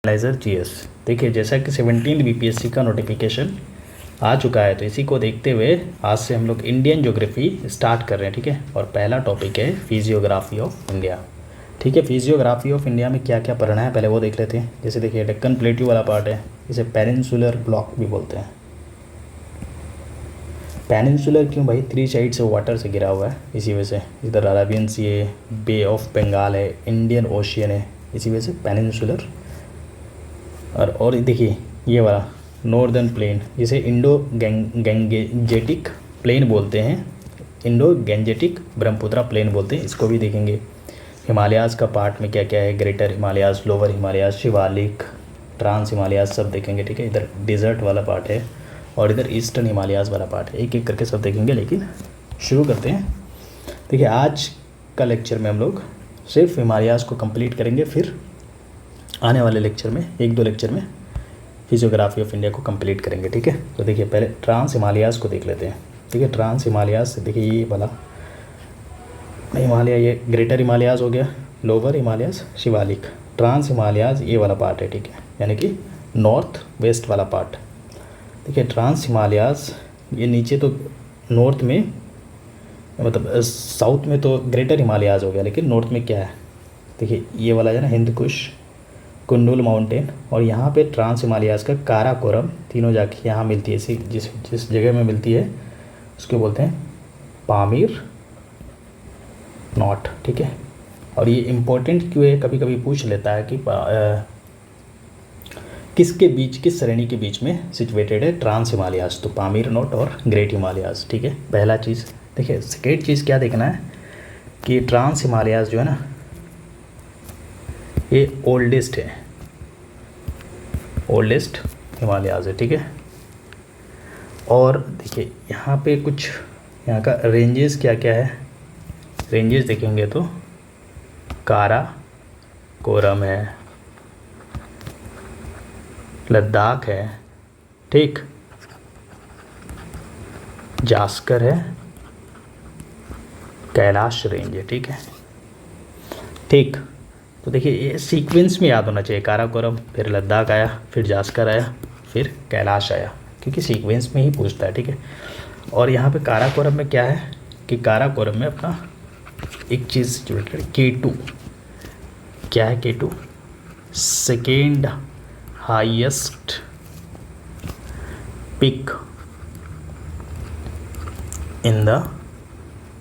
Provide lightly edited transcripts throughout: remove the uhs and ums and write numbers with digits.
Analyser GS. देखिए जैसा कि 17 बीपीएससी का नोटिफिकेशन आ चुका है, तो इसी को देखते हुए आज से हम लोग इंडियन ज्योग्राफी स्टार्ट कर रहे हैं, ठीक है। और पहला टॉपिक है फिजियोग्राफी ऑफ इंडिया, ठीक है। फिजियोग्राफी ऑफ इंडिया में क्या क्या पढ़ना है पहले वो देख लेते हैं। जैसे देखिए डेक्कन प्लेट्यू वाला पार्ट है, इसे पेनिनसुलर ब्लॉक भी बोलते हैं। पेनिनसुलर क्यों भाई? 3 साइड से वाटर से घिरा हुआ है, इसी वजह से। इधर अरेबियन सी है, बे ऑफ बंगाल है, इंडियन ओशियन है, इसी वजह से पेनिनसुलर। और देखिए ये वाला नॉर्दर्न प्लेन, जिसे इंडो गैंजेटिक प्लेन बोलते हैं, इंडो गैंजेटिक ब्रह्मपुत्रा प्लेन बोलते हैं, इसको भी देखेंगे। हिमालयाज़ का पार्ट में क्या क्या है, greater Himalayas, lower Himalayas, Shivalik, trans Himalayas सब देखेंगे, ठीक है। इधर डिज़र्ट वाला पार्ट है और इधर ईस्टर्न हिमालयाज़ वाला पार्ट है, एक एक करके सब देखेंगे। लेकिन शुरू करते हैं। देखिए आज का लेक्चर में हम लोग सिर्फ हिमालयाज़ को कंप्लीट करेंगे, फिर आने वाले लेक्चर में 1-2 लेक्चर में फिजियोग्राफी ऑफ इंडिया को कंप्लीट करेंगे, ठीक है। तो देखिए पहले ट्रांस हिमालयाज़ को देख लेते हैं, ठीक है। ट्रांस हिमालयाज़ से देखिए ये वाला हिमालय, ये ग्रेटर हिमालयाज़ हो गया, lower Himalayas, Shivalik. Trans Himalayas ये वाला पार्ट है, ठीक है, यानी कि नॉर्थ वेस्ट वाला पार्ट। देखिए ट्रांस हिमालयाज़ ये नीचे तो नॉर्थ में, मतलब साउथ में तो ग्रेटर हिमालयाज़ हो गया, लेकिन नॉर्थ में क्या है देखिए ये वाला है ना, हिंद कुश, कुंडुल माउंटेन, और यहाँ पे ट्रांस हिमालयाज़ का काराकोरम, तीनों जाके यहाँ मिलती है। इसी जिस जगह में मिलती है उसको बोलते हैं पामीर नॉट, ठीक है। और ये इम्पोर्टेंट क्यों है, कभी कभी पूछ लेता है कि किसके बीच, किस श्रेणी के बीच में सिचुएटेड है ट्रांस हिमालयाज़, तो पामीर नॉट और ग्रेट हिमालयाज़, ठीक है। पहला चीज़ देखिए। सेकेंड चीज़ क्या देखना है कि ट्रांस हिमालयाज़ जो है ना, ये ओल्डेस्ट है, ओल्डेस्ट हिमालयाज़ है, ठीक है। और देखिए यहाँ पे कुछ यहाँ का रेंजेस क्या क्या है, रेंजेस देखेंगे तो काराकोरम है, लद्दाख है, ठीक, जास्कर है, कैलाश रेंज है, ठीक है, ठीक। तो देखिए ये सीक्वेंस में याद होना चाहिए, काराकोरम, फिर लद्दाख आया, फिर जास्कर आया, फिर कैलाश आया, क्योंकि सीक्वेंस में ही पूछता है, ठीक है। और यहाँ पे काराकोरम में क्या है कि काराकोरम में अपना एक चीज़ जो है K2, क्या है K2? Second highest peak in the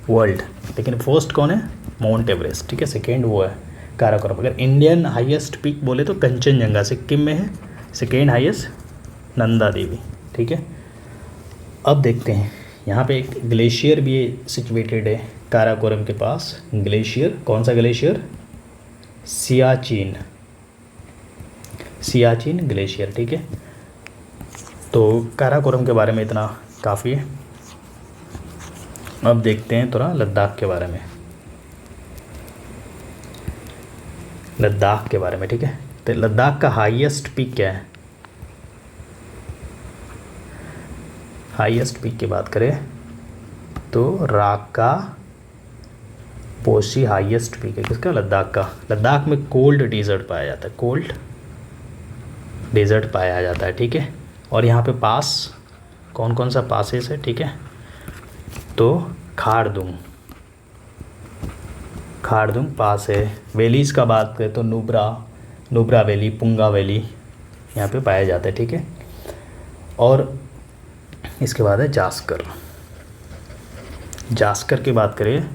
world, लेकिन फर्स्ट कौन है? माउंट एवरेस्ट, ठीक है। सेकेंड वो है काराकोरम। अगर इंडियन हाईएस्ट पीक बोले तो कंचनजंगा सिक्किम में है, सेकेंड हाईएस्ट नंदा देवी, ठीक है। अब देखते हैं यहाँ पे एक ग्लेशियर भी सिचुएटेड है काराकोरम के पास। ग्लेशियर, कौन सा ग्लेशियर? सियाचिन, सियाचिन ग्लेशियर, ठीक है। तो काराकोरम के बारे में इतना काफ़ी है। अब देखते हैं थोड़ा लद्दाख के बारे में, लद्दाख के बारे में, ठीक है। तो लद्दाख का हाईएस्ट पीक क्या है? हाईएस्ट पीक की बात करें तो राका पोशी हाईएस्ट पीक है किसका? लद्दाख का। लद्दाख में कोल्ड डेजर्ट पाया जाता है, कोल्ड डेजर्ट पाया जाता है, ठीक है। और यहाँ पे पास कौन कौन सा पासेस है, ठीक है। तो खारदुंग, खारदुंग पास है। वैलीज़ का बात करें तो नुब्रा वैली, पुंगा वैली यहाँ पे पाया जाता है, ठीक है। और इसके बाद है जास्कर। जास्कर की बात करें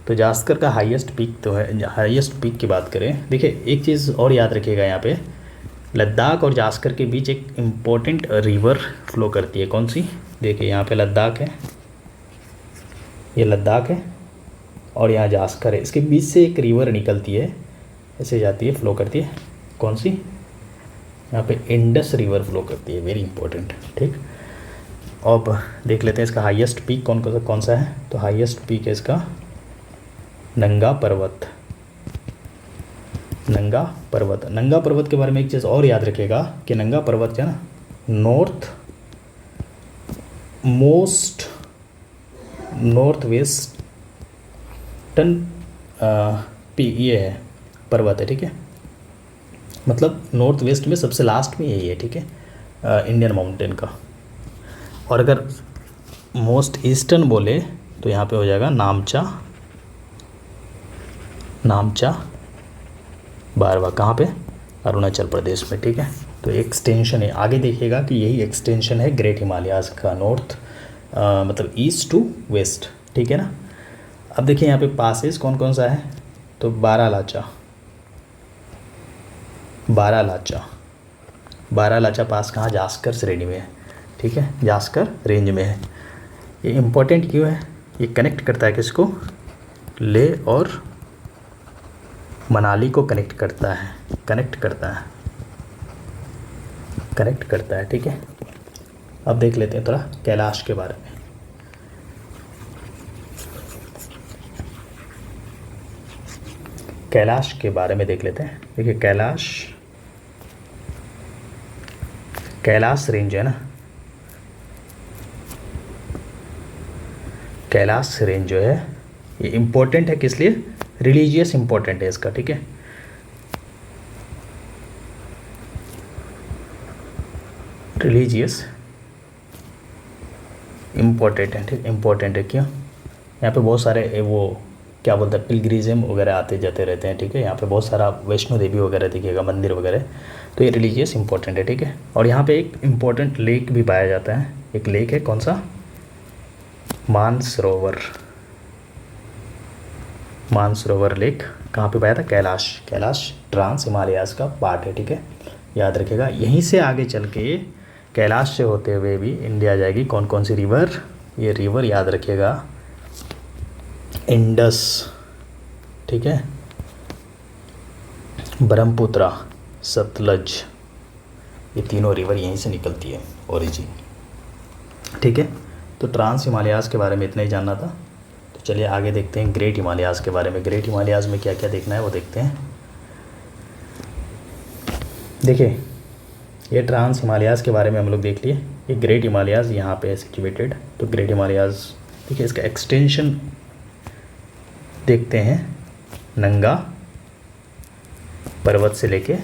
तो जास्कर का हाईएस्ट पीक तो है, हाईएस्ट पीक की बात करें, देखिए एक चीज़ और याद रखिएगा, यहाँ पे लद्दाख और जास्कर के बीच एक इम्पोर्टेंट रिवर फ्लो करती है, कौन सी? देखिए यहाँ पे लद्दाख है, ये लद्दाख है, और यहाँ जास्कर है, इसके बीच से एक रिवर निकलती है, ऐसे जाती है, फ्लो करती है, कौन सी? यहाँ पे इंडस रिवर फ्लो करती है, वेरी इंपॉर्टेंट, ठीक। अब देख लेते हैं इसका हाईएस्ट पीक कौन सा है। तो हाईएस्ट पीक है इसका नंगा पर्वत, नंगा पर्वत। नंगा पर्वत के बारे में एक चीज़ और याद रखिएगा कि नंगा पर्वत जो है ना, नॉर्थ वेस्टर्न ये है पर्वत है, ठीक है। मतलब नॉर्थ वेस्ट में सबसे लास्ट में यही है, ठीक है, इंडियन माउंटेन का। और अगर मोस्ट ईस्टर्न बोले तो यहाँ पे हो जाएगा नामचा, नामचा बारवा, कहाँ पे, अरुणाचल प्रदेश में, ठीक है। तो एक्सटेंशन है, आगे देखिएगा कि यही एक्सटेंशन है ग्रेट हिमालयाज़ का, नॉर्थ मतलब ईस्ट टू वेस्ट, ठीक है ना। अब देखिए यहाँ पे पासेस कौन कौन सा है, तो बारालाचा, बारालाचा, बारालाचा पास कहाँ, जास्कर श्रेणी में है, ठीक है, जास्कर रेंज में है। ये इम्पोर्टेंट क्यों है, ये कनेक्ट करता है किसको, ले और मनाली को कनेक्ट करता है, कनेक्ट करता है, कनेक्ट करता है, ठीक है। अब देख लेते हैं थोड़ा कैलाश के बारे में। कैलाश के बारे में देख लेते हैं। देखिए कैलाश, कैलाश रेंज है ना, कैलाश रेंज जो है ये इम्पोर्टेंट है किस लिए, रिलीजियस इम्पोर्टेंट है इसका, ठीक है। रिलीजियस इम्पोर्टेंट है, ठीक, इम्पोर्टेंट है क्यों, यहाँ पे बहुत सारे वो क्या बोलते हैं पिलग्रिज्म वगैरह आते जाते रहते हैं, ठीक है। यहाँ पे बहुत सारा वैष्णो देवी वगैरह दिखेगा, मंदिर वगैरह, तो ये रिलीजियस इंपॉर्टेंट है, ठीक है। और यहाँ पे एक इम्पॉर्टेंट लेक भी पाया जाता है, एक लेक है, कौन सा, मानसरोवर, मानसरोवर लेक कहाँ पे पाया था, कैलाश, कैलाश ट्रांस हिमालयाज़ का पार्ट है, ठीक है, याद रखिएगा। यहीं से आगे चल के कैलाश से होते हुए भी इंडिया जाएगी कौन कौन सी रिवर, ये रिवर याद रखिएगा, इंडस, ठीक है, ब्रह्मपुत्रा, सतलज, ये तीनों रिवर यहीं से निकलती है, ओरिजिन, ठीक है। तो ट्रांस हिमालयाज़ के बारे में इतना ही जानना था। तो चलिए आगे देखते हैं ग्रेट हिमालयाज़ के बारे में। ग्रेट हिमालयाज़ में क्या क्या देखना है वो देखते हैं। देखिए ये ट्रांस हिमालयाज़ के बारे में हम लोग देख लिए, ये ग्रेट हिमालयाज़ यहाँ पे है सिचुएटेड। तो ग्रेट हिमालयाज़, देखिए इसका एक्सटेंशन देखते हैं, नंगा पर्वत से लेके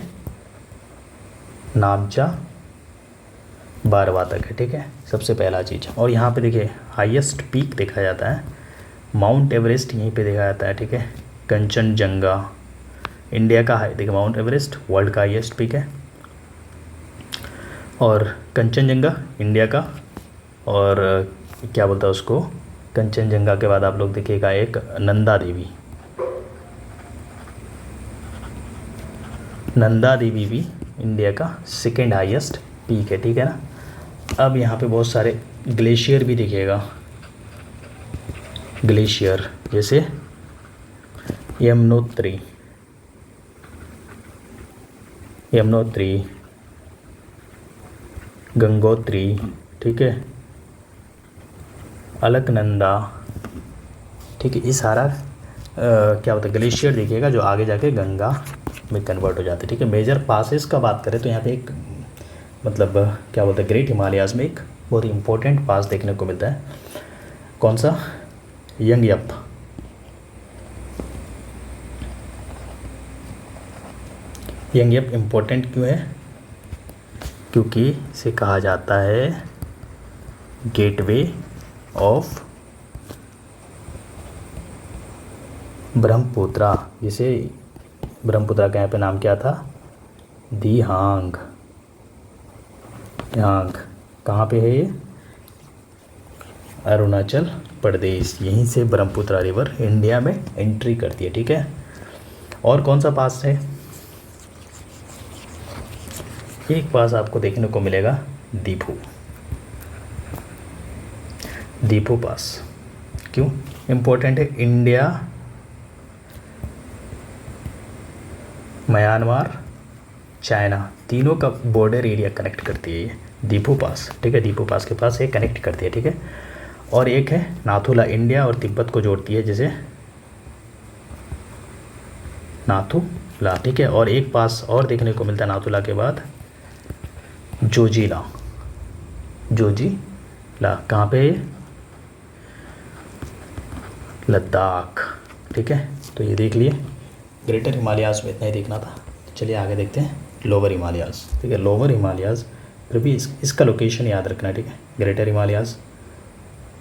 नामचा बारवा तक है, ठीक है, सबसे पहला चीज़। और यहाँ पे देखिए हाईएस्ट पीक देखा जाता है, माउंट एवरेस्ट यहीं पे देखा जाता है, ठीक है। कंचनजंगा इंडिया का है, देखिए माउंट एवरेस्ट वर्ल्ड का हाईएस्ट पीक है, और कंचनजंगा इंडिया का, और क्या बोलता है उसको, कंचनजंगा के बाद आप लोग देखिएगा एक नंदा देवी, नंदा देवी भी इंडिया का सेकेंड हाईएस्ट पीक है, ठीक है ना। अब यहाँ पे बहुत सारे ग्लेशियर भी दिखेगा, ग्लेशियर जैसे यमुनोत्री, यमुनोत्री, गंगोत्री, ठीक है, अलकनंदा, ठीक है, ये सारा क्या होता है ग्लेशियर देखिएगा जो आगे जाके गंगा में कन्वर्ट हो जाते हैं, ठीक है। मेजर पासेस का बात करें तो यहाँ पे एक मतलब क्या बोलते हैं ग्रेट हिमालयाज़ में एक बहुत इंपॉर्टेंट पास देखने को मिलता है, कौन सा, यंगयप, यंगयप इम्पोर्टेंट क्यों है, क्योंकि इसे कहा जाता है गेटवे ऑफ ब्रह्मपुत्रा, जिसे ब्रह्मपुत्रा का यहाँ पे नाम क्या था, दिहांग, दिहांग कहाँ पे है ये, अरुणाचल प्रदेश, यहीं से ब्रह्मपुत्रा रिवर इंडिया में एंट्री करती है, ठीक है। और कौन सा पास है, एक पास आपको देखने को मिलेगा दीफू, दीफू पास क्यों इम्पोर्टेंट है, इंडिया, म्यांमार, चाइना तीनों का बॉर्डर एरिया कनेक्ट करती है ये दीफू पास, ठीक है, दीफू पास के पास ये कनेक्ट करती है, ठीक है। और एक है नाथुला, इंडिया और तिब्बत को जोड़ती है जैसे नाथुला, ठीक है। और एक पास और देखने को मिलता है नाथुला के बाद, जोजिला, जोजिला कहाँ पे है, लद्दाख, ठीक है। तो ये देख लिए, ग्रेटर हिमालयाज़ में इतना ही देखना था। चलिए आगे देखते हैं लोअर हिमालयाज़, ठीक है। लोअर हिमालयाज़, फिर भी इसका लोकेशन याद रखना, ठीक है। ग्रेटर हिमालयाज़,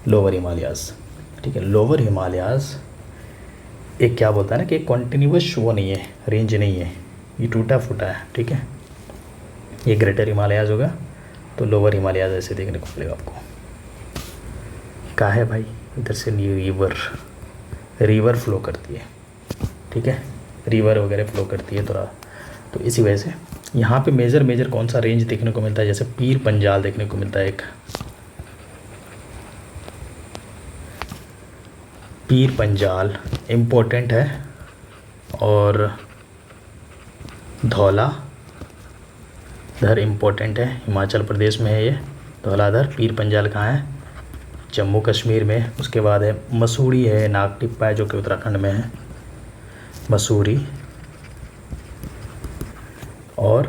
लोअर हिमालयाज़, ठीक है। लोअर हिमालयाज़ एक क्या बोलता है ना कि कॉन्टिन्यूस वो नहीं है, रेंज नहीं है, ये टूटा फूटा है, ठीक है। ये ग्रेटर हिमालयाज़ होगा, तो लोअर हिमालयाज़ ऐसे देखने को मिलेगा आपको। कहाँ है भाई, इधर से रिवर फ्लो करती है, ठीक है। रिवर वगैरह फ्लो करती है थोड़ा, तो इसी वजह से यहाँ पे मेजर कौन सा रेंज देखने को मिलता है, जैसे पीर पंजाल देखने को मिलता है एक, पीर पंजाल इम्पोर्टेंट है, और धौलाधर इम्पोर्टेंट है, हिमाचल प्रदेश में है ये धौलाधर। पीर पंजाल कहाँ है, जम्मू कश्मीर में। उसके बाद है मसूरी है, नागटिप्पा है जो कि उत्तराखंड में है, मसूरी, और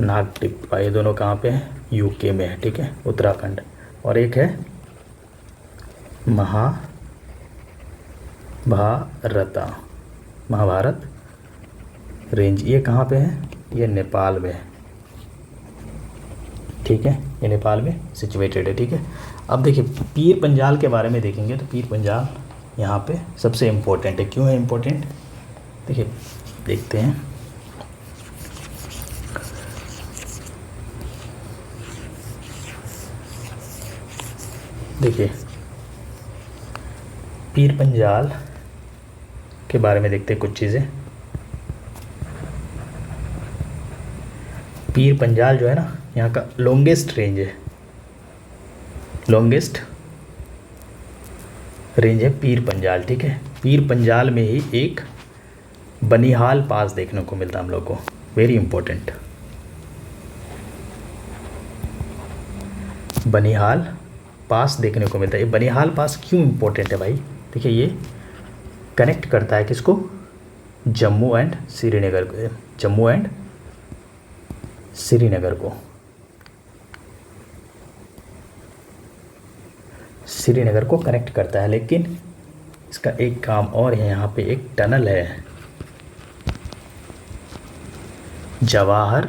नागटिप्पा, ये दोनों कहाँ पे हैं, यूके में है, ठीक है, उत्तराखंड। और एक है महाभारत रेंज, ये कहाँ पे है, ये नेपाल में है, ठीक है, ये नेपाल में सिचुएटेड है, ठीक है। अब देखिए पीर पंजाल के बारे में देखेंगे, तो पीर पंजाल यहाँ पे सबसे इम्पोर्टेंट है। क्यों है इम्पोर्टेंट, देखिए देखते हैं। देखिए पीर पंजाल के बारे में देखते हैं कुछ चीज़ें। पीर पंजाल जो है ना, यहाँ का लॉन्गेस्ट रेंज है, लॉन्गेस्ट रेंज है पीर पंजाल, ठीक है। पीर पंजाल में ही एक बनिहाल पास देखने को मिलता है हम लोग को, वेरी इंपॉर्टेंट, बनिहाल पास देखने को मिलता है। ये बनिहाल पास क्यों इंपॉर्टेंट है भाई, देखिए ये कनेक्ट करता है किसको, जम्मू एंड श्रीनगर को, जम्मू एंड श्रीनगर को, श्रीनगर को कनेक्ट करता है। लेकिन इसका एक काम और है, यहाँ पे एक टनल है, जवाहर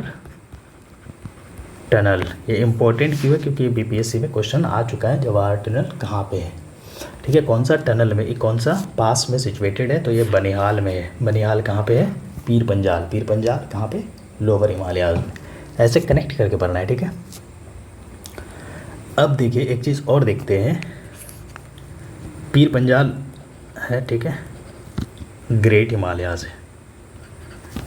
टनल। ये इम्पोर्टेंट क्यों है, क्योंकि ये बीपीएससी में क्वेश्चन आ चुका है, जवाहर टनल कहाँ पे है, ठीक है, कौन सा टनल में, ये कौन सा पास में सिचुएटेड है, तो ये बनिहाल में है। बनिहाल कहाँ पे है, पीर पंजाल, पीर पंजाल कहाँ पे, लोअर हिमालयाज में। ऐसे कनेक्ट करके पढ़ना है, ठीक है। अब देखिए एक चीज़ और देखते हैं, पीर पंजाल है, ठीक है, ग्रेट हिमालयाज है,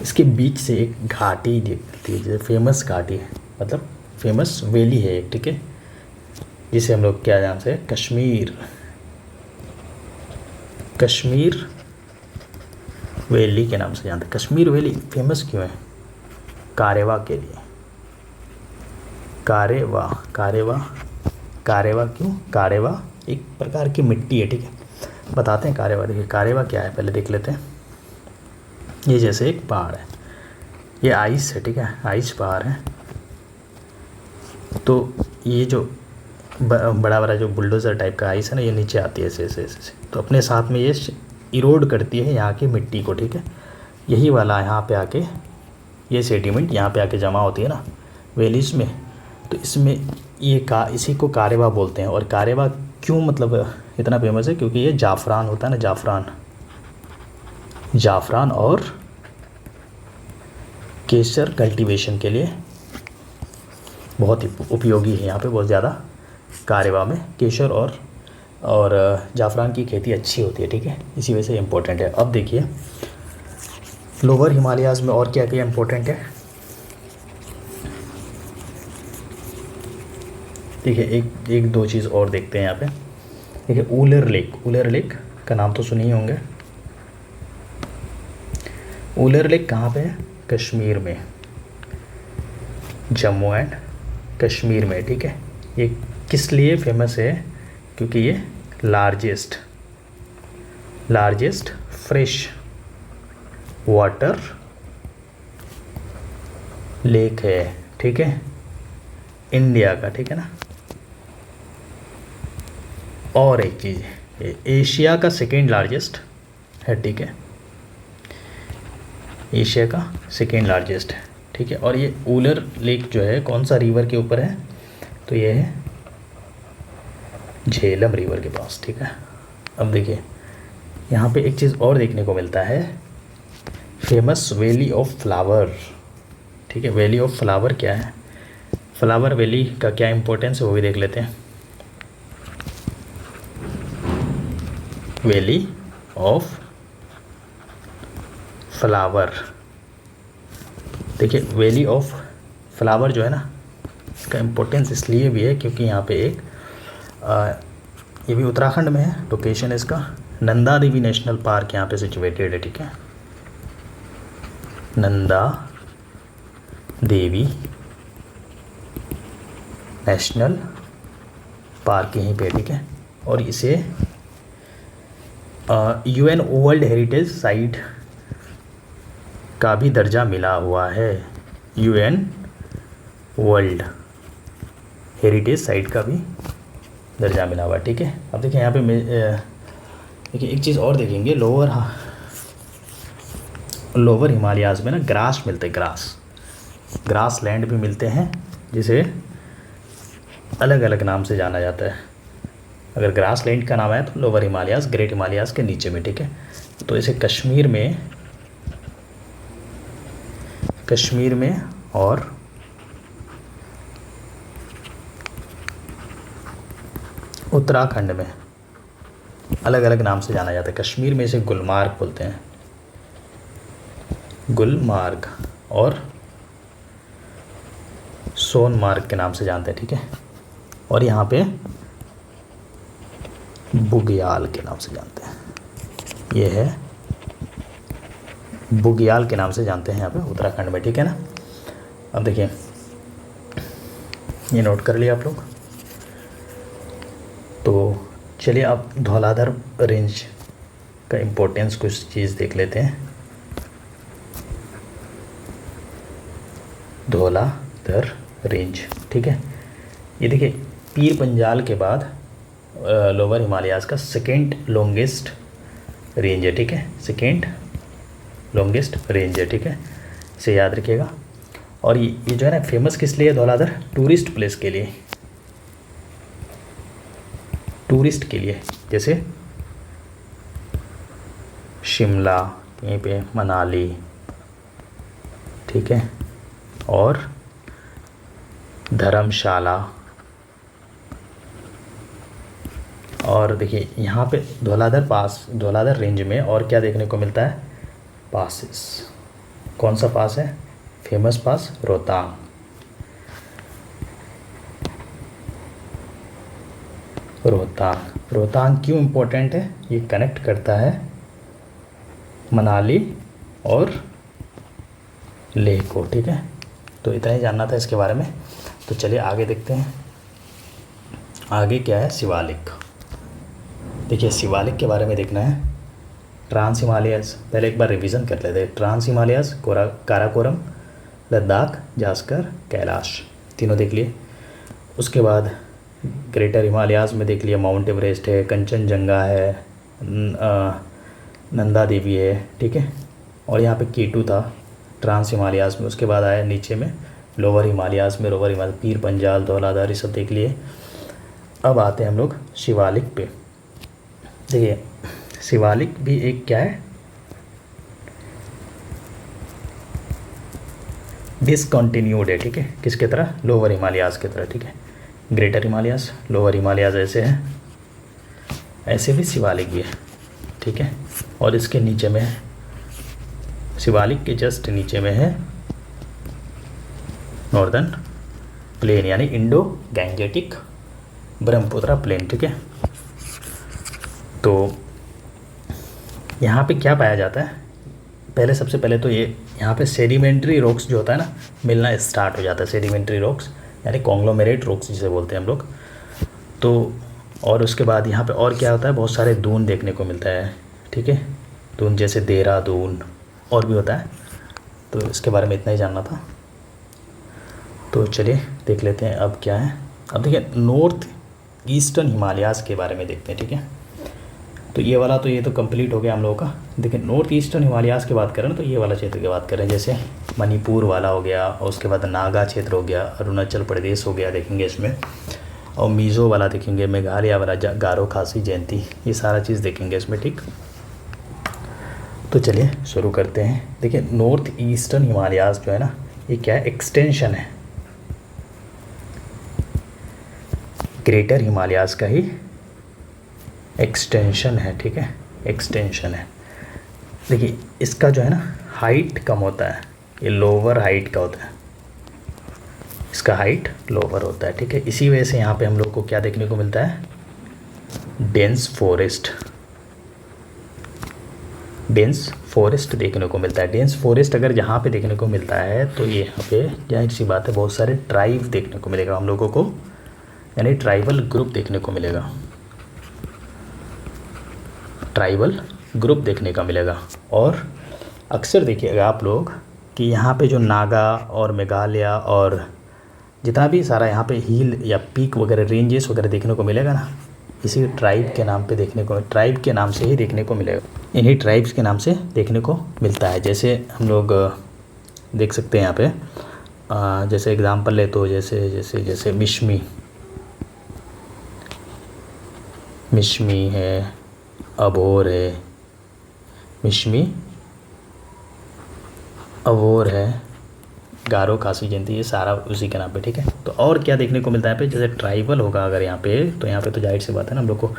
इसके बीच से एक घाटी दिखती है, जैसे फेमस घाटी है, मतलब फेमस वैली है एक, ठीक है, जिसे हम लोग क्या नाम से, कश्मीर वैली के नाम से जानते हैं। कश्मीर वैली फेमस क्यों है, कारेवा के लिए, कारेवा क्यों, कारेवा एक प्रकार की मिट्टी है, ठीक है, बताते हैं कारेवा। देखिए कारेवा क्या है पहले देख लेते हैं। ये जैसे एक पहाड़ है, ये आइस है, ठीक है, आइस पहाड़ है, तो ये जो बड़ा बड़ा जो बुलडोज़र टाइप का आइस है ना, ये नीचे आती है ऐसे, तो अपने साथ में ये इरोड करती है यहाँ की मिट्टी को, ठीक है। यही वाला यहाँ पे आके ये सेडिमेंट यहाँ पे आके जमा होती है ना वैलीज में, तो इसमें ये इसी को कारेवा बोलते हैं। और कारेवा क्यों मतलब इतना फेमस है, क्योंकि ये जाफ़रान होता है ना, जाफ़रान और केसर कल्टीवेशन के लिए बहुत ही उपयोगी है। यहाँ पे बहुत ज़्यादा कारेवा में केसर और जाफ़रान की खेती अच्छी होती है, ठीक है, इसी वजह से इम्पोर्टेंट है। अब देखिए लोअर हिमालयाज़ में और क्या क्या इम्पोर्टेंट है, देखिए एक दो चीज़ और देखते हैं यहाँ पे। देखिए ऊलर लेक का नाम तो सुने ही होंगे। ऊलर लेक कहाँ पे है, कश्मीर में, जम्मू एंड कश्मीर में, ठीक है। ये किस लिए फेमस है, क्योंकि ये लार्जेस्ट फ्रेश वाटर लेक है, ठीक है, इंडिया का, ठीक है ना। और एक चीज़, ये एशिया का सेकेंड लार्जेस्ट है, ठीक है, एशिया का सेकेंड लार्जेस्ट है, ठीक है। और ये ऊलर लेक जो है कौन सा रिवर के ऊपर है, तो ये है झेलम रिवर के पास, ठीक है। अब देखिए यहाँ पे एक चीज़ और देखने को मिलता है, फेमस वैली ऑफ फ्लावर, ठीक है। वैली ऑफ फ्लावर क्या है, फ्लावर वैली का क्या इम्पोर्टेंस है वो भी देख लेते हैं। वैली ऑफ फ्लावर, देखिए वैली ऑफ फ्लावर जो है ना, इसका इम्पोर्टेंस इसलिए भी है क्योंकि यहाँ पे एक ये भी उत्तराखंड में है, लोकेशन है इसका, नंदा देवी नेशनल पार्क यहाँ पे सिचुएटेड है, ठीक है। नंदा देवी नेशनल पार्क यहीं पे, ठीक है। और इसे UN वर्ल्ड हेरिटेज साइट का भी दर्जा मिला हुआ है, UN वर्ल्ड हेरिटेज साइट का भी दर्जा मिला हुआ है, ठीक है। अब देखिए यहाँ पे देखिए एक चीज़ और देखेंगे, लोअर हिमालयाज़ में ना ग्रास मिलते हैं, ग्रास लैंड भी मिलते हैं, जिसे अलग अलग नाम से जाना जाता है। अगर ग्रास लैंड का नाम है तो लोअर हिमालयाज़, ग्रेट हिमालयाज़ के नीचे में, ठीक है। तो इसे कश्मीर में और उत्तराखंड में अलग अलग नाम से जाना जाता है। कश्मीर में इसे गुलमार्ग बोलते हैं, गुलमार्ग, और सोनमार्ग के नाम से जानते हैं, ठीक है। और यहाँ पे बुग्याल के नाम से जानते हैं, ये है बुग्याल के नाम से जानते हैं यहाँ पे उत्तराखंड में, ठीक है ना। अब देखिए ये नोट कर लिया आप लोग, तो चलिए अब धौलाधर रेंज का इम्पोर्टेंस कुछ चीज़ देख लेते हैं। धौलाधर रेंज, ठीक है। ये देखिए पीर पंजाल के बाद लोअर हिमालयाज़ का सेकेंड लॉन्गेस्ट रेंज है, ठीक है। सेकेंड लॉन्गेस्ट रेंज है, ठीक है, इसे याद रखिएगा। और ये जो है ना फेमस किस लिए है धौलाधर, टूरिस्ट प्लेस के लिए, टूरिस्ट के लिए, जैसे शिमला, यहीं पे मनाली, ठीक है, और धर्मशाला। और देखिए यहाँ पे धौलाधर रेंज में और क्या देखने को मिलता है, पासेस। कौन सा पास है, फेमस पास रोहतांग। रोहतांग क्यों इम्पोर्टेंट है, ये कनेक्ट करता है मनाली और लेह को, ठीक है। तो इतना ही जानना था इसके बारे में। तो चलिए आगे देखते हैं, आगे क्या है, शिवालिक। देखिए शिवालिक के बारे में देखना है, ट्रांस हिमालयस, पहले एक बार रिवीजन कर लेते हैं। ट्रांस हिमालयस, काराकोरम, लद्दाख, जास्कर, कैलाश, तीनों देख लिए। उसके बाद ग्रेटर हिमालयाज़ में देख लिया, माउंट एवरेस्ट है, कंचनजंगा है, नंदा देवी है, ठीक है। और यहाँ पे K2 था ट्रांस हिमालयाज़ में। उसके बाद आया नीचे में लोअर हिमालयाज़ में, पीर पंजाल, धौलाधर, ये सब देख लिए। अब आते हैं हम लोग शिवालिक पे। देखिए शिवालिक भी एक क्या है, डिसकंटिन्यूड है, ठीक है, किसके तरह, लोअर हिमालयाज़ की तरह, ठीक है। ग्रेटर हिमालयाज़, लोअर हिमालयाज़ ऐसे है, ऐसे भी शिवालिक भी है, ठीक है। और इसके नीचे में है, शिवालिक के जस्ट नीचे में है नॉर्दर्न प्लेन, यानी इंडो गैंजेटिक ब्रह्मपुत्रा प्लेन, ठीक है। तो यहाँ पे क्या पाया जाता है, पहले सबसे पहले तो ये यहाँ पे सेडिमेंट्री रॉक्स जो होता है ना, मिलना स्टार्ट हो जाता है। सेडिमेंट्री रॉक्स यानी कॉन्ग्लोमेरेट रॉक्स जिसे बोलते हैं हम लोग। तो और उसके बाद यहाँ पे और क्या होता है, बहुत सारे दून देखने को मिलता है, ठीक है। दून जैसे देहरादून और भी होता है। तो इसके बारे में इतना ही जानना था। तो चलिए देख लेते हैं अब क्या है। अब देखिए नॉर्थ ईस्टर्न हिमालयाज़ के बारे में देखते हैं, ठीक है। तो ये वाला तो ये तो कंप्लीट हो गया हम लोगों का। देखिए नॉर्थ ईस्टर्न हिमालयाज़ की बात करें ना, तो ये वाला क्षेत्र की बात करें, जैसे मणिपुर वाला हो गया, और उसके बाद नागा क्षेत्र हो गया, अरुणाचल प्रदेश हो गया देखेंगे इसमें, और मिज़ो वाला देखेंगे, मेघालय वाला, गारो खासी जयंती, ये सारा चीज़ देखेंगे इसमें। ठीक, तो चलिए शुरू करते हैं। देखिए नॉर्थ ईस्टर्न हिमालयाज़ जो है ना, ये क्या है, एक्सटेंशन है, ग्रेटर हिमालयाज़ का ही एक्सटेंशन है। ठीक है, एक्सटेंशन है। देखिए इसका जो है ना हाइट कम होता है, ये लोअर हाइट का होता है, इसका हाइट लोअर होता है। ठीक है, इसी वजह से यहाँ पे हम लोग को क्या देखने को मिलता है, डेंस फॉरेस्ट, डेंस फॉरेस्ट देखने को मिलता है। डेंस फॉरेस्ट अगर जहाँ पे देखने को मिलता है तो ये यहाँ पे जाहिर सी बात है बहुत सारे ट्राइब देखने को मिलेगा हम लोगों को, यानी ट्राइबल ग्रुप देखने को मिलेगा, ट्राइबल ग्रुप देखने का मिलेगा। और अक्सर देखिएगा आप लोग कि यहाँ पे जो नागा और मेघालय और जितना भी सारा यहाँ पे हिल या पीक वगैरह रेंजेस वगैरह देखने को मिलेगा ना, इसी ट्राइब के नाम पे देखने को, ट्राइब के नाम से ही देखने को मिलेगा, इन्हीं ट्राइब्स के नाम से देखने को मिलता है। जैसे हम लोग देख सकते हैं यहाँ पे, जैसे एग्जांपल ले तो जैसे जैसे जैसे मिशमी, मिशमी है, अबोर है, मिशमी, अबोर है, गारो खासी जयंती, ये सारा उसी के नाम पे। ठीक है, तो और क्या देखने को मिलता है यहाँ पे, जैसे ट्राइबल होगा अगर यहाँ पे, तो यहाँ पे तो जाहिर सी बात है ना हम लोग को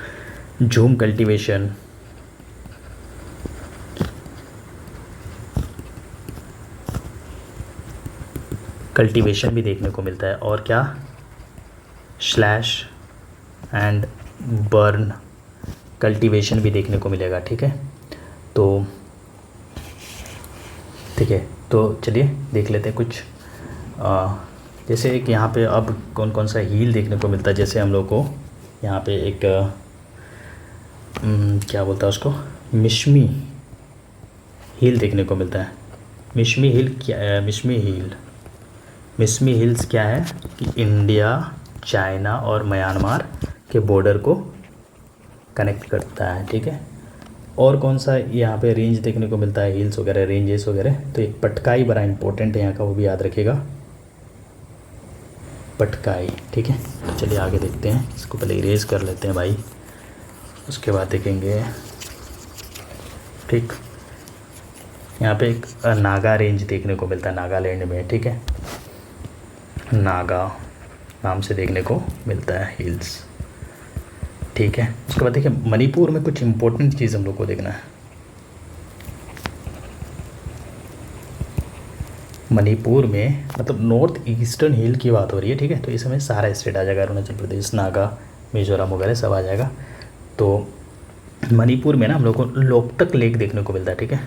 झूम कल्टीवेशन, कल्टीवेशन भी देखने को मिलता है, और क्या, स्लैश एंड बर्न कल्टीवेशन भी देखने को मिलेगा। ठीक है, तो ठीक है, तो चलिए देख लेते हैं कुछ, जैसे कि यहाँ पे अब कौन कौन सा हील देखने को मिलता है। जैसे हम लोग को यहाँ पे एक क्या बोलता है उसको, मिशमी हिल देखने को मिलता है। मिशमी हिल क्या है, मिशमी हिल, मिशमी हिल्स क्या है कि इंडिया, चाइना और म्यांमार के बॉर्डर को कनेक्ट करता है। ठीक है, और कौन सा यहाँ पे रेंज देखने को मिलता है, हिल्स वगैरह, रेंजेस वगैरह, तो एक पटकाई बड़ा इंपॉर्टेंट है यहाँ का, वो भी याद रखिएगा, पटकाई। ठीक है, तो चलिए आगे देखते हैं, इसको पहले इरेज कर लेते हैं भाई, उसके बाद देखेंगे। ठीक, यहाँ पे एक नागा रेंज देखने को मिलता है नागालैंड में। ठीक है, नागा नाम से देखने को मिलता है हिल्स। ठीक है, उसके बाद देखिए मणिपुर में कुछ इम्पोर्टेंट चीज़ हम लोग को देखना है। मणिपुर में मतलब नॉर्थ ईस्टर्न हिल की बात हो रही है। ठीक है, तो इस समय सारा स्टेट आ जाएगा, अरुणाचल प्रदेश, नागा, मिजोरम वगैरह सब आ जाएगा। तो मणिपुर में ना हम लोग को लोकतक लेक देखने को मिलता है। ठीक है,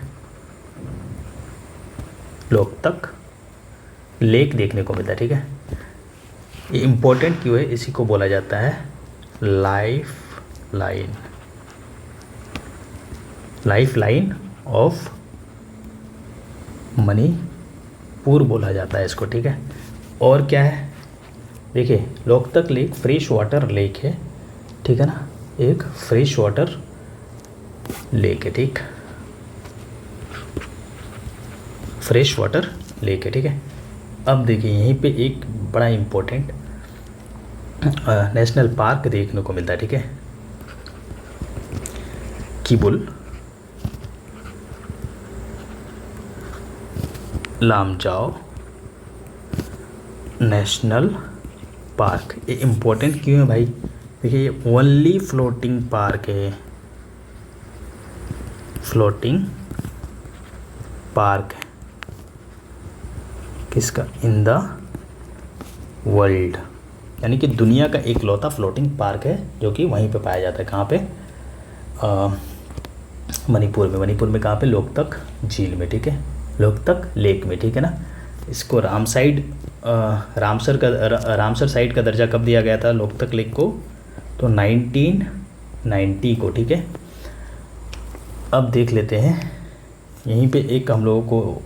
लोकतक लेक देखने को मिलता है। ठीक है, ये इम्पोर्टेंट क्यों है, इसी को बोला जाता है life line, life line of Manipur बोला जाता है इसको। ठीक है, और क्या है, देखिए Loktak lake fresh water lake है। ठीक है ना, एक फ्रेश वाटर लेक है। ठीक, फ्रेश वाटर लेक है। ठीक है, अब देखिए यहीं पे एक बड़ा इम्पोर्टेंट नेशनल पार्क देखने को मिलता है। ठीक है, किबुल लामजाओ नेशनल पार्क। ये इम्पोर्टेंट क्यों है भाई, देखिए ये ओनली फ्लोटिंग पार्क है, फ्लोटिंग पार्क है किसका, इन द वर्ल्ड, यानी कि दुनिया का एकलौता फ्लोटिंग पार्क है जो कि वहीं पे पाया जाता है। कहाँ पे, मणिपुर में। मणिपुर में कहाँ पे, लोकतक झील में। ठीक है, लोकतक लेक में। ठीक है ना, इसको रामसर साइट का दर्जा कब दिया गया था लोकतक लेक को, तो 1990 को। ठीक है, अब देख लेते हैं यहीं पे एक हम लोगों को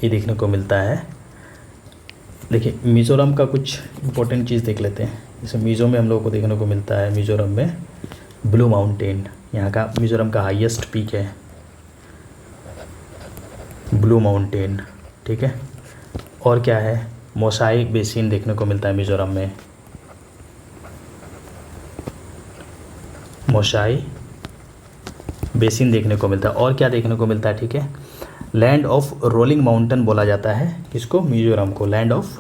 ये देखने को मिलता है। देखिए मिज़ोरम का कुछ इम्पोर्टेंट चीज़ देख लेते हैं। जैसे मिज़ो में हम लोगों को देखने को मिलता है, मिज़ोरम में ब्लू माउंटेन, यहाँ का मिज़ोरम का हाईएस्ट पीक है ब्लू माउंटेन, ठीक है। और क्या है, मोसाई बेसिन देखने को मिलता है मिज़ोरम में, मोसाई बेसिन देखने को मिलता है। और क्या देखने को मिलता है, ठीक है, लैंड ऑफ रोलिंग माउंटेन बोला जाता है किसको, मिज़ोरम को, land of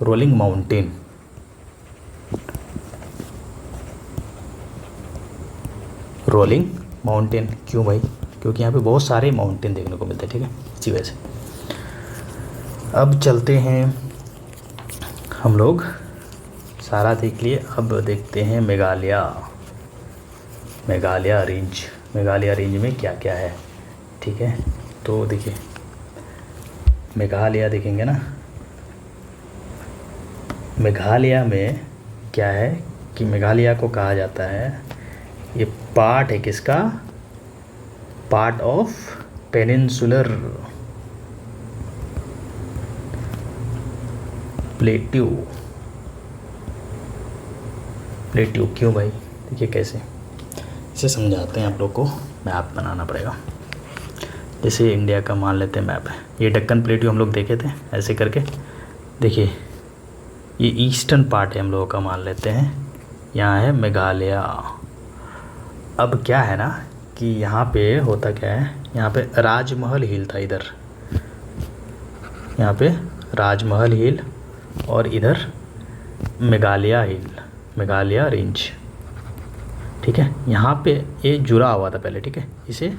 rolling mountain. Rolling mountain क्यों भाई, क्योंकि यहाँ पे बहुत सारे माउंटेन देखने को मिलते हैं, ठीक है, इसी वजह से। अब चलते हैं हम लोग, सारा देख लिए, अब देखते हैं मेघालय, मेघालय रेंज। मेघालय रेंज में क्या क्या है, ठीक है। तो देखिए मेघालय देखेंगे ना, मेघालय में क्या है कि मेघालय को कहा जाता है, ये पार्ट है किसका, part of peninsular plateau. Plateau क्यों भाई, देखिए कैसे, इसे समझाते हैं आप लोग को, मैप बनाना पड़ेगा। जैसे इंडिया का मान लेते हैं मैप है, ये डेक्कन प्लेट्यू हम लोग देखे थे ऐसे करके, देखिए ये ईस्टर्न पार्ट है हम लोगों का, मान लेते हैं यहाँ है मेघालय। अब क्या है ना कि यहाँ पे होता क्या है, यहाँ पे राजमहल हिल था इधर, यहाँ पे राजमहल हिल, और इधर मेघालय हिल, मेघालय रेंज, ठीक है। यहाँ पे ये जुड़ा हुआ था पहले, ठीक है, इसे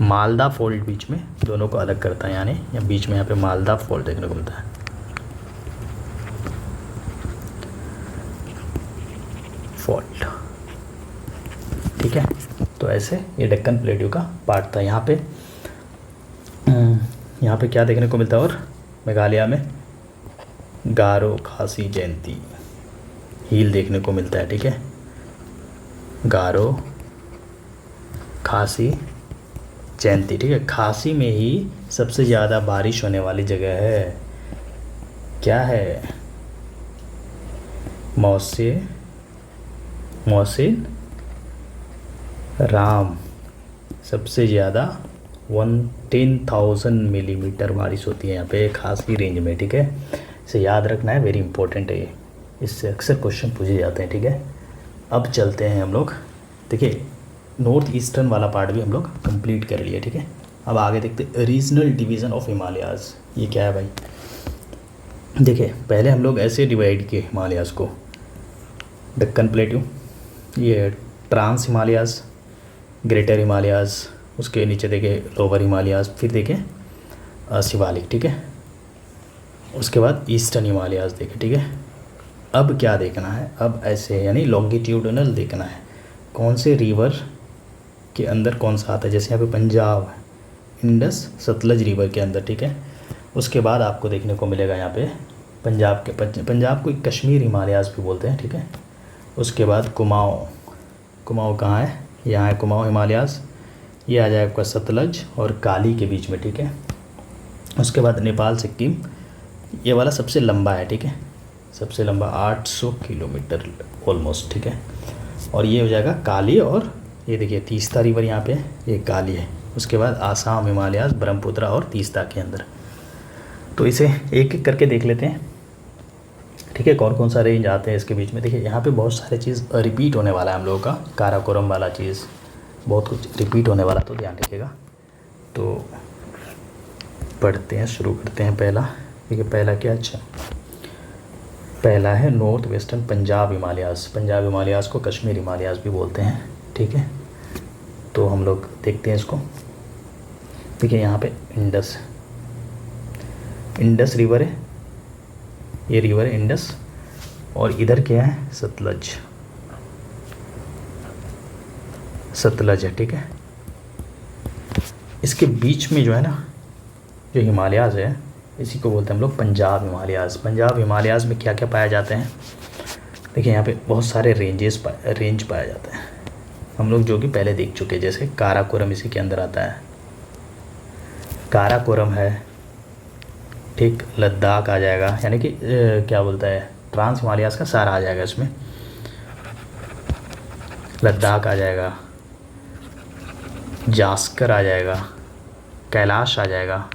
मालदा फोल्ड बीच में दोनों को अलग करता है, यानी या बीच में यहाँ पे मालदा फोल्ड देखने को मिलता है। फोल्ड, ठीक है। तो ऐसे ये डेक्कन प्लेट्यू का पार्ट था। यहाँ पे क्या देखने को मिलता है, और मेघालय में गारो खासी जयंती हील देखने को मिलता है, ठीक है, गारो खासी जयंती, ठीक है। खासी में ही सबसे ज़्यादा बारिश होने वाली जगह है, क्या है, मौसिन राम, सबसे ज़्यादा 110,000 मिलीमीटर बारिश होती है यहाँ पे खासी रेंज में, ठीक है। इसे याद रखना है, वेरी इंपॉर्टेंट है ये, इससे अक्सर क्वेश्चन पूछे जाते हैं, ठीक है। अब चलते हैं हम लोग, देखिए नॉर्थ ईस्टर्न वाला पार्ट भी हम लोग कंप्लीट कर लिए, ठीक है। अब आगे देखते हैं रीजनल डिवीज़न ऑफ हिमालयाज़, ये क्या है भाई, देखिए पहले हम लोग ऐसे डिवाइड किए हिमालयाज़ को, दक्कन प्लेट्यू, ये ट्रांस हिमालयाज़, ग्रेटर हिमालयाज़, उसके नीचे देखें लोअर हिमालयाज़, फिर देखें शिवालिक, ठीक है, उसके बाद ईस्टर्न हिमालयाज़ देखें, ठीक है। अब क्या देखना है, अब ऐसे यानी लॉन्गिट्यूडनल देखना है, कौन से रिवर के अंदर कौन सा आता है, जैसे यहाँ पे पंजाब, इंडस सतलज रिवर के अंदर, ठीक है। उसके बाद आपको देखने को मिलेगा यहाँ पे पंजाब को कश्मीर हिमालयाज़ भी बोलते हैं, ठीक है। उसके बाद कुमाऊँ कहाँ है, यहाँ है कुमाऊँ हिमालयाज़, ये आ जाए आपका सतलज और काली के बीच में, ठीक है। उसके बाद नेपाल सिक्किम, ये वाला सबसे लंबा है, ठीक है, सबसे लंबा 800 किलोमीटर ऑलमोस्ट, ठीक है। और ये हो जाएगा काली, और ये देखिए तीस्ता रिवर यहाँ पे, ये काली है। उसके बाद आसाम हिमालयाज़, ब्रह्मपुत्रा और तीस्ता के अंदर। तो इसे एक एक करके देख लेते हैं, ठीक है, कौन कौन सा रेंज आते हैं इसके बीच में। देखिए यहाँ पे बहुत सारे चीज़ रिपीट होने वाला है हम लोगों का, काराकोरम वाला चीज़ बहुत कुछ रिपीट होने वाला, तो ध्यान रखिएगा। तो पढ़ते हैं, शुरू करते हैं। पहला देखिए, पहला क्या, अच्छा पहला है north western Punjab Himalayas. Punjab Himalayas को कश्मीर हिमालयाज़ भी बोलते हैं, ठीक है। तो हम लोग देखते हैं इसको। देखिए यहाँ पे इंडस रिवर है, ये रिवर है इंडस, और इधर क्या है, सतलज है, ठीक है। इसके बीच में जो है ना, जो हिमालयाज़ है, इसी को बोलते हैं हम लोग पंजाब हिमालयाज़। पंजाब हिमालयाज़ में क्या क्या पाया जाते हैं, देखिए यहाँ पे बहुत सारे रेंज पाया जाता है, हम लोग जो कि पहले देख चुके हैं, जैसे काराकोरम इसी के अंदर आता है, काराकोरम है, ठीक। लद्दाख आ जाएगा, यानी कि क्या बोलता है, ट्रांस हिमालयाज़ का सारा आ जाएगा इसमें, लद्दाख आ जाएगा, जास्कर आ जाएगा, कैलाश आ जाएगा,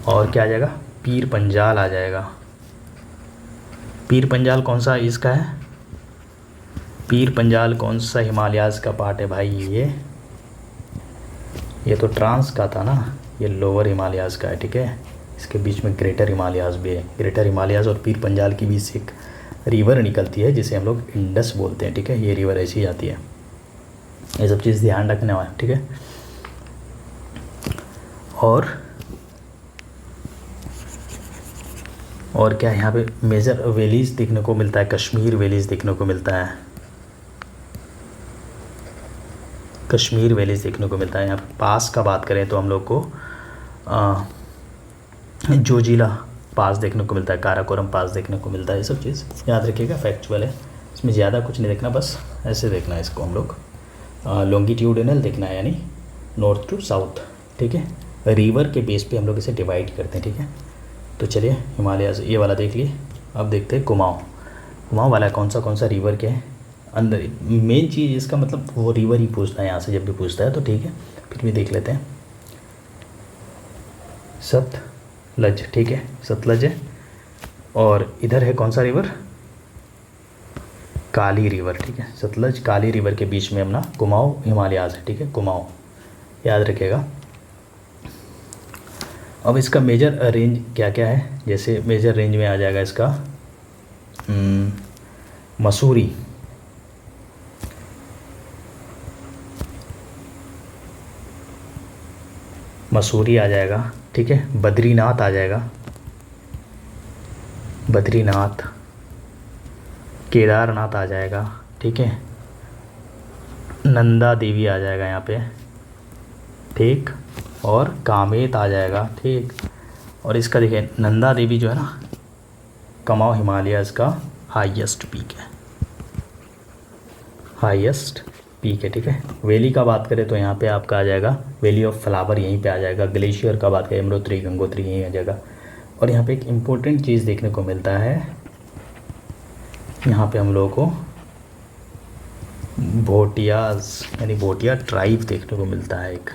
और क्या आ जाएगा, पीर पंजाल आ जाएगा। पीर पंजाल कौन सा इसका है, पीर पंजाल कौन सा हिमालयाज़ का पार्ट है भाई, ये तो ट्रांस का था ना, ये लोअर हिमालयाज़ का है, ठीक है। इसके बीच में ग्रेटर हिमालयाज़ भी है। ग्रेटर हिमालयाज़ और पीर पंजाल के बीच से एक रिवर निकलती है जिसे हम लोग इंडस बोलते हैं, ठीक है। ये रिवर ऐसी आती है, ये सब चीज़ ध्यान रखने वाला, ठीक है। और क्या यहाँ पे मेजर वैलीज़ देखने को मिलता है, कश्मीर वैलीज़ देखने को मिलता है, कश्मीर वैलीज़ देखने को मिलता है। यहाँ पे पास का बात करें तो हम लोग को जोजिला पास देखने को मिलता है, काराकोरम पास देखने को मिलता है। ये सब चीज़ याद रखिएगा, फैक्चुअल है, इसमें ज़्यादा कुछ नहीं देखना, बस ऐसे देखना है इसको हम लोग। लॉन्गिट्यूडिनल देखना है, यानी नॉर्थ टू साउथ, ठीक है। रिवर के बेस पे हम लोग इसे डिवाइड करते हैं, ठीक है। तो चलिए हिमालय ये वाला देख लिए। अब देखते हैं कुमाऊँ। कुमाऊँ वाला कौन सा रिवर के है अंदर, मेन चीज़ इसका मतलब वो रिवर ही पूछता है यहाँ से, जब भी पूछता है तो ठीक है, फिर भी देख लेते हैं। सतलज, ठीक है, सतलज है। और इधर है कौन सा रिवर, काली रिवर, ठीक है। सतलज काली रिवर के बीच में अपना कुमाऊँ हिमालयाज़ है, ठीक है, कुमाऊँ याद रखिएगा। अब इसका मेजर रेंज क्या क्या है, जैसे मेजर रेंज में आ जाएगा इसका मसूरी, मसूरी आ जाएगा, ठीक है। बद्रीनाथ आ जाएगा, बद्रीनाथ, केदारनाथ आ जाएगा, ठीक है। नंदा देवी आ जाएगा यहाँ पे, ठीक। और कामेत आ जाएगा, ठीक। और इसका देखिए नंदा देवी जो है ना, कुमाऊँ हिमालयाज़ का हाईएस्ट पीक है, हाईएस्ट पीक है, ठीक है। वैली का बात करें तो यहाँ पे आपका आ जाएगा वैली ऑफ फ्लावर, यहीं पे आ जाएगा। ग्लेशियर का बात करें यमुनोत्री गंगोत्री, यहीं आ जाएगा। और यहाँ पे एक इम्पोर्टेंट चीज़ देखने को मिलता है, यहाँ पे हम लोगों को भोटियाज़ यानी भोटिया ट्राइब देखने को मिलता है एक,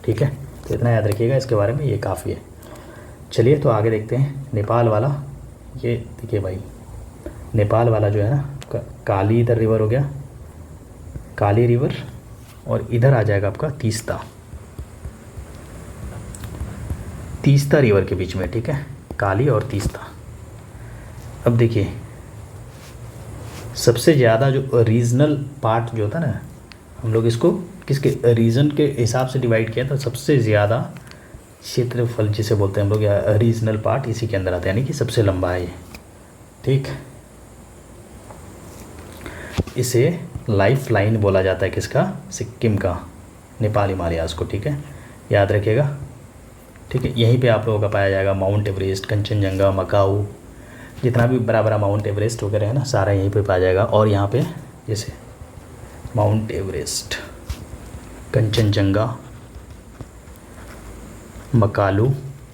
ठीक है। तो इतना याद रखिएगा इसके बारे में, ये काफ़ी है। चलिए तो आगे देखते हैं नेपाल वाला। ये देखिए भाई, नेपाल वाला जो है ना, काली इधर रिवर हो गया, काली रिवर, और इधर आ जाएगा आपका तीस्ता, तीस्ता रिवर के बीच में, ठीक है, काली और तीस्ता। अब देखिए सबसे ज़्यादा जो रीजनल पार्ट जो था ना, हम लोग इसको किसके रीजन के हिसाब से डिवाइड किया था, सबसे ज़्यादा क्षेत्रफल जिसे बोलते हैं हम लोग, या रीजनल पार्ट इसी के अंदर आता है, यानी कि सबसे लंबा है ये, ठीक। इसे लाइफ लाइन बोला जाता है किसका, सिक्किम का, नेपाल हिमालयाज़ को, ठीक है, याद रखिएगा, ठीक है। यहीं पे आप लोगों का पाया जाएगा माउंट एवरेस्ट, कंचनजंगा, मकाऊ, जितना भी बड़ा बड़ा माउंट एवरेस्ट वगैरह है ना, सारा यहीं पे पाया जाएगा। और यहाँ पे जैसे माउंट एवरेस्ट, कंचनजंगा, मकालू,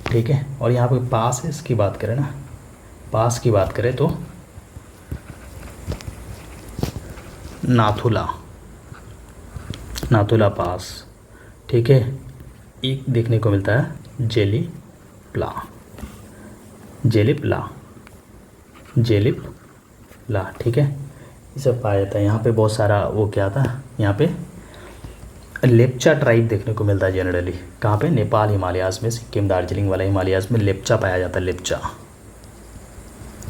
ठीक है। और यहाँ पे पास है, इसकी बात करें ना, पास की बात करें तो नाथुला, नाथुला पास, ठीक है। एक देखने को मिलता है जेलीप्ला, जेलीप्ला, जेलीप्ला, ठीक है। ये सब पाया जाता है यहाँ पे। बहुत सारा वो क्या था, यहाँ पे लेप्चा ट्राइब देखने को मिलता है जनरली, कहाँ पे, नेपाल हिमालयाज़ में, सिक्किम दार्जिलिंग वाला हिमालयाज़ में लेप्चा पाया जाता है, लेप्चा,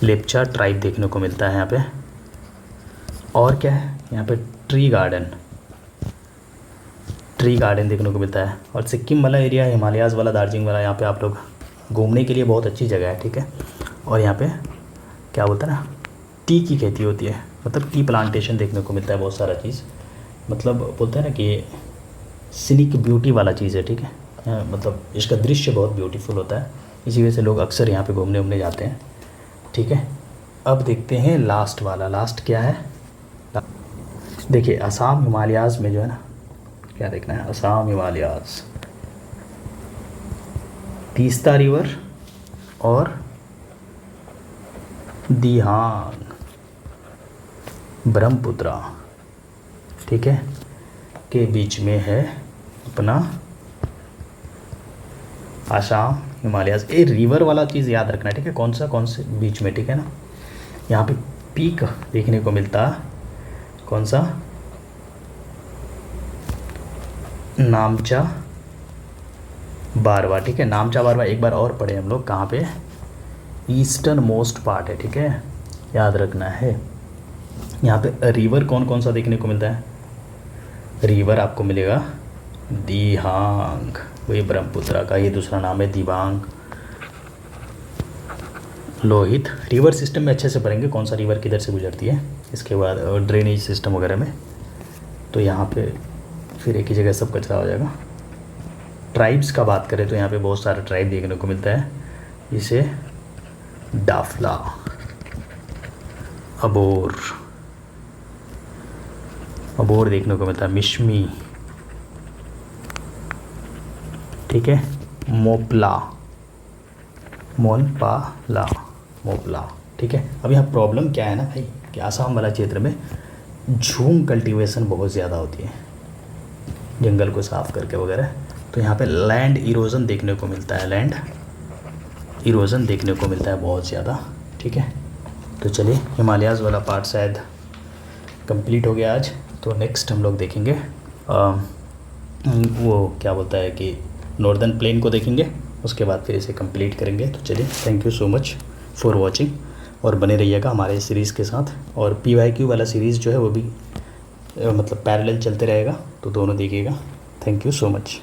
लेप्चा ट्राइब देखने को मिलता है यहाँ पे। और क्या है यहाँ पे, ट्री गार्डन, ट्री गार्डन देखने को मिलता है। और सिक्किम वाला एरिया, हिमालयाज़ वाला, दार्जिलिंग वाला, यहाँ पे आप लोग घूमने के लिए बहुत अच्छी जगह है, ठीक है। और यहाँ पे क्या बोलते हैं ना, टी की खेती होती है, मतलब टी प्लांटेशन देखने को मिलता है, बहुत सारा चीज़, मतलब बोलते हैं ना कि सीनिक ब्यूटी वाला चीज़ है, ठीक है। मतलब इसका दृश्य बहुत ब्यूटीफुल होता है, इसी वजह से लोग अक्सर यहाँ पे घूमने उमने जाते हैं, ठीक है। अब देखते हैं लास्ट वाला। लास्ट क्या है, देखिए असम हिमालयाज़ में जो है ना, क्या देखना है, असम हिमालयाज़, तीस्ता रिवर और दिहांग, ब्रह्मपुत्रा, ठीक है, के बीच में है अपना असम हिमालयाज़। ये रिवर वाला चीज़ याद रखना, ठीक है, कौन से बीच में, ठीक है ना। यहाँ पे पीक देखने को मिलता है, कौन सा, नामचा बारवा, ठीक है। नामचा बारवा एक बार और पढ़े हम लोग, कहाँ पे, ईस्टर्न मोस्ट पार्ट है, ठीक है, याद रखना है। यहाँ पे रिवर कौन सा देखने को मिलता है, रिवर आपको मिलेगा दिहांग, वही ब्रह्मपुत्रा का ये दूसरा नाम है दिबांग, लोहित। रिवर सिस्टम में अच्छे से पढ़ेंगे कौन सा रिवर किधर से गुजरती है, इसके बाद ड्रेनेज सिस्टम वगैरह में। तो यहाँ पे फिर एक ही जगह सब कचरा हो जाएगा। ट्राइब्स का बात करें तो यहाँ पे बहुत सारा ट्राइब देखने को मिलता है, इसे डाफला, अबोर देखने को मिलता है, मिश्मी, ठीक है, मोपला, मोपला, ठीक है। अब यहाँ प्रॉब्लम क्या है ना भाई, कि आसाम वाला क्षेत्र में झूम कल्टीवेशन बहुत ज़्यादा होती है, जंगल को साफ करके वगैरह। तो यहाँ पे लैंड इरोजन देखने को मिलता है, बहुत ज़्यादा, ठीक है। तो चलिए, हिमालयाज़ वाला पार्ट शायद कंप्लीट हो गया आज। तो नेक्स्ट हम लोग देखेंगे वो क्या बोलता है कि नॉर्दर्न प्लेन को देखेंगे, उसके बाद फिर इसे कंप्लीट करेंगे। तो चलिए, thank you so much for watching, और बने रहिएगा हमारे सीरीज़ के साथ। और PYQ वाला सीरीज़ जो है वो भी मतलब पैरेलल चलते रहेगा, तो दोनों देखिएगा। Thank you so much.